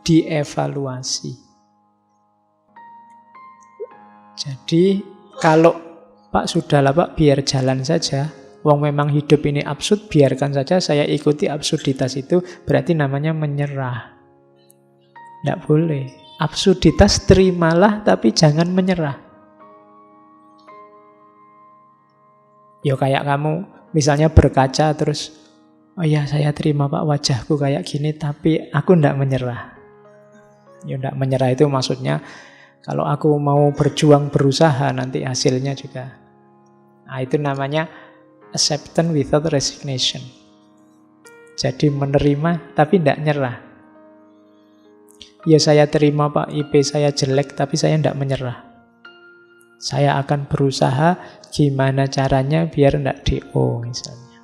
Dievaluasi. Jadi kalau Pak sudahlah Pak, biar jalan saja. Wong memang hidup ini absurd, biarkan saja saya ikuti absurditas itu, berarti namanya menyerah. Tidak boleh. Absurditas terimalah, tapi jangan menyerah. Ya kayak kamu misalnya berkaca terus, oh ya saya terima Pak wajahku kayak gini, tapi aku tidak menyerah. Ya tidak menyerah itu maksudnya kalau aku mau berjuang berusaha nanti hasilnya juga. Nah itu namanya acceptance without resignation. Jadi menerima tapi tidak nyerah. Ya saya terima Pak IP saya jelek, tapi saya tidak menyerah. Saya akan berusaha gimana caranya biar tidak DO misalnya.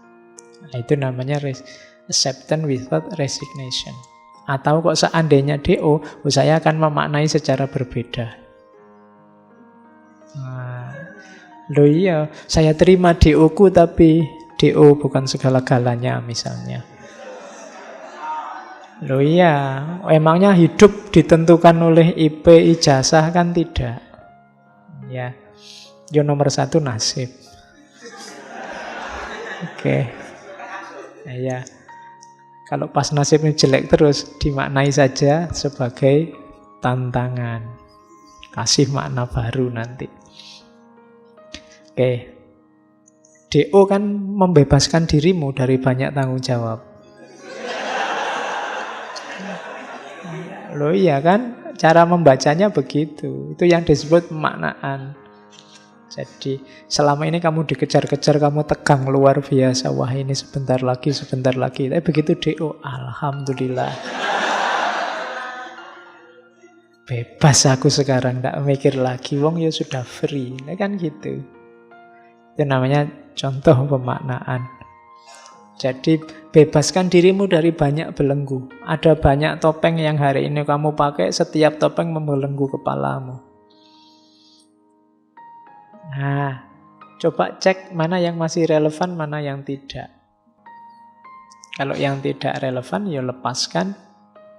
Nah, itu namanya acceptance without resignation. Atau kok seandainya DO, saya akan memaknai secara berbeda. Nah, loh iya, saya terima DO-ku tapi DO bukan segala-galanya misalnya. Loh iya, emangnya hidup ditentukan oleh IP ijazah kan tidak. Ya, yo nomor satu nasib. Oke. Ya, kalau pas nasibnya jelek terus dimaknai saja sebagai tantangan. Kasih makna baru nanti. Oke. DO kan membebaskan dirimu dari banyak tanggung jawab. Loh iya kan? Cara membacanya begitu. Itu yang disebut pemaknaan. Jadi selama ini kamu dikejar-kejar, kamu tegang luar biasa. Wah ini sebentar lagi, sebentar lagi. Tapi begitu DO, alhamdulillah. Bebas aku sekarang, tidak mikir lagi. Wong ya sudah free. Nah, kan gitu. Itu namanya contoh pemaknaan. Jadi bebaskan dirimu dari banyak belenggu. Ada banyak topeng yang hari ini kamu pakai, setiap topeng membelenggu kepalamu. Nah, coba cek mana yang masih relevan, mana yang tidak. Kalau yang tidak relevan, ya lepaskan.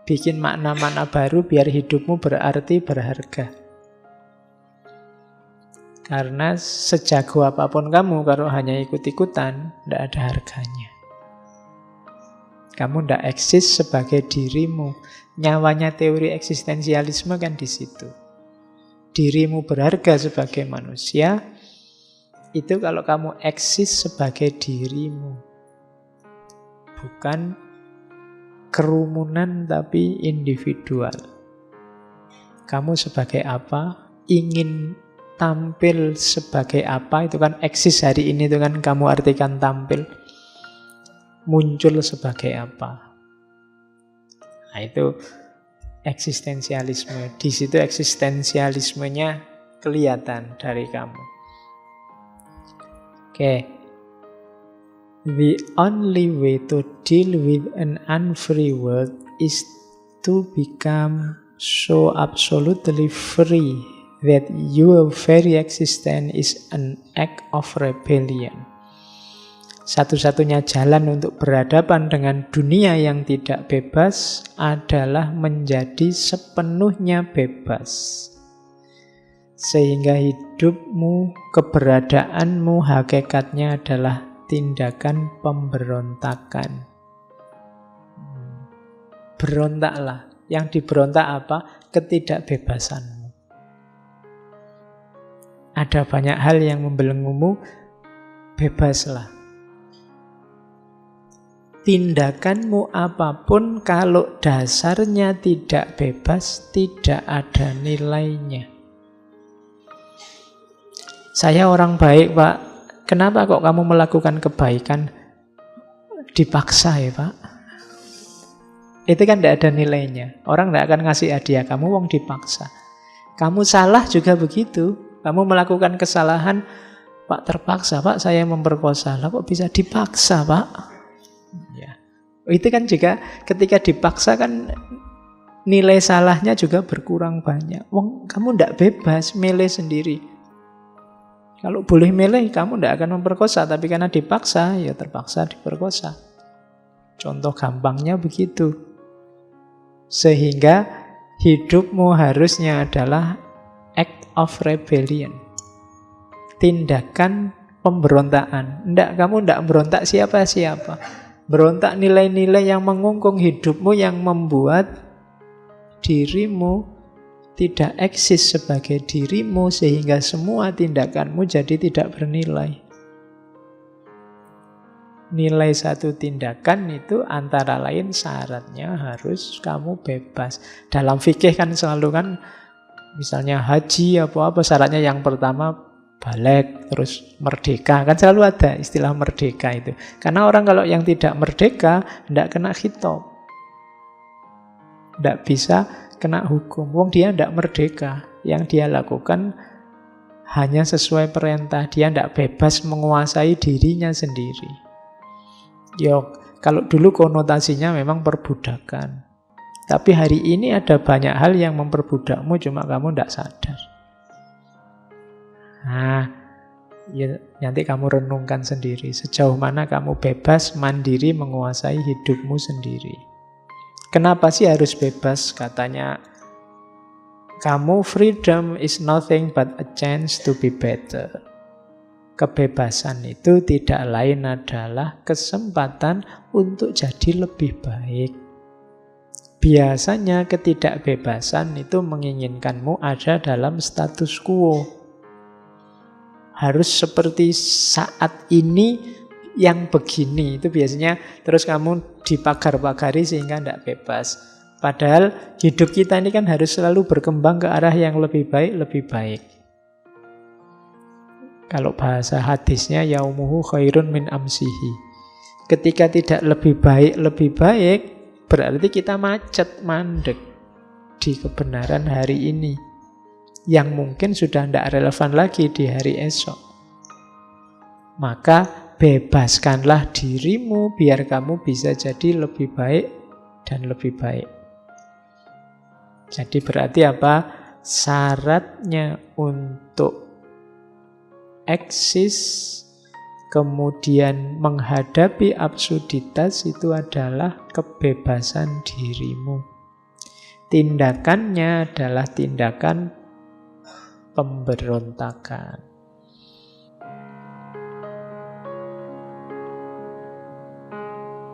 bikin makna-makna baru biar hidupmu berarti, berharga. Karena sejago apapun kamu, kalau hanya ikut-ikutan, tidak ada harganya. Kamu tidak eksis sebagai dirimu. Nyawanya teori eksistensialisme kan di situ. Dirimu berharga sebagai manusia, itu kalau kamu eksis sebagai dirimu. Bukan kerumunan tapi individual. Kamu sebagai apa, ingin tampil sebagai apa, itu kan eksis hari ini, itu kan kamu artikan tampil. Muncul sebagai apa. Nah, itu eksistensialisme. Di situ eksistensialismenya kelihatan dari kamu. Oke. The only way to deal with an unfree world is to become so absolutely free that your very existence is an act of rebellion. Satu-satunya jalan untuk berhadapan dengan dunia yang tidak bebas adalah menjadi sepenuhnya bebas. Sehingga hidupmu, keberadaanmu, hakikatnya adalah tindakan pemberontakan. Berontaklah. Yang diberontak apa? Ketidakbebasanmu. Ada banyak hal yang membelenggumu, bebaslah. Tindakanmu apapun kalau dasarnya tidak bebas, tidak ada nilainya. Saya orang baik, Pak. Kenapa kok kamu melakukan kebaikan? Dipaksa ya, Pak. Itu kan tidak ada nilainya. Orang tidak akan ngasih hadiah kamu, wong dipaksa. Kamu salah juga begitu. Kamu melakukan kesalahan, Pak terpaksa, Pak saya memperkosa. Lah kok bisa dipaksa, Pak? Ya. Itu kan juga ketika dipaksa kan nilai salahnya juga berkurang banyak. Wong kamu tidak bebas, milih sendiri. Kalau boleh milih, kamu tidak akan memperkosa. Tapi karena dipaksa, ya terpaksa diperkosa. Contoh gampangnya begitu. Sehingga hidupmu harusnya adalah act of rebellion. Tindakan pemberontakan. Kamu tidak berontak siapa-siapa. Berontak nilai-nilai yang mengungkung hidupmu, yang membuat dirimu tidak eksis sebagai dirimu, sehingga semua tindakanmu jadi tidak bernilai. Nilai satu tindakan itu antara lain syaratnya harus kamu bebas. Dalam fikih kan selalu kan, misalnya haji apa-apa syaratnya yang pertama balik, terus merdeka. Kan selalu ada istilah merdeka itu. Karena orang kalau yang tidak merdeka tidak kena khitab, tidak bisa kena hukum. Wong dia tidak merdeka. Yang dia lakukan hanya sesuai perintah. Dia tidak bebas menguasai dirinya sendiri. Kalau dulu konotasinya memang perbudakan. Tapi hari ini ada banyak hal yang memperbudakmu, cuma kamu tidak sadar. Nah, ya, nanti kamu renungkan sendiri. Sejauh mana kamu bebas, mandiri menguasai hidupmu sendiri. Kenapa sih harus bebas? Katanya, kamu freedom is nothing but a chance to be better. Kebebasan itu tidak lain adalah kesempatan untuk jadi lebih baik. Biasanya ketidakbebasan itu menginginkanmu ada dalam status quo. Harus seperti saat ini yang begini, itu biasanya terus kamu dipagar-pagari sehingga tidak bebas. Padahal hidup kita ini kan harus selalu berkembang ke arah yang lebih baik, lebih baik. Kalau bahasa hadisnya, yaumuhu khairun min amsihi. Ketika tidak lebih baik, berarti kita macet, mandek di kebenaran hari ini. Yang mungkin sudah tidak relevan lagi di hari esok. Maka bebaskanlah dirimu biar kamu bisa jadi lebih baik dan lebih baik. Jadi berarti apa? Syaratnya untuk eksis kemudian menghadapi absurditas itu adalah kebebasan dirimu. tindakannya adalah tindakan pemberontakan.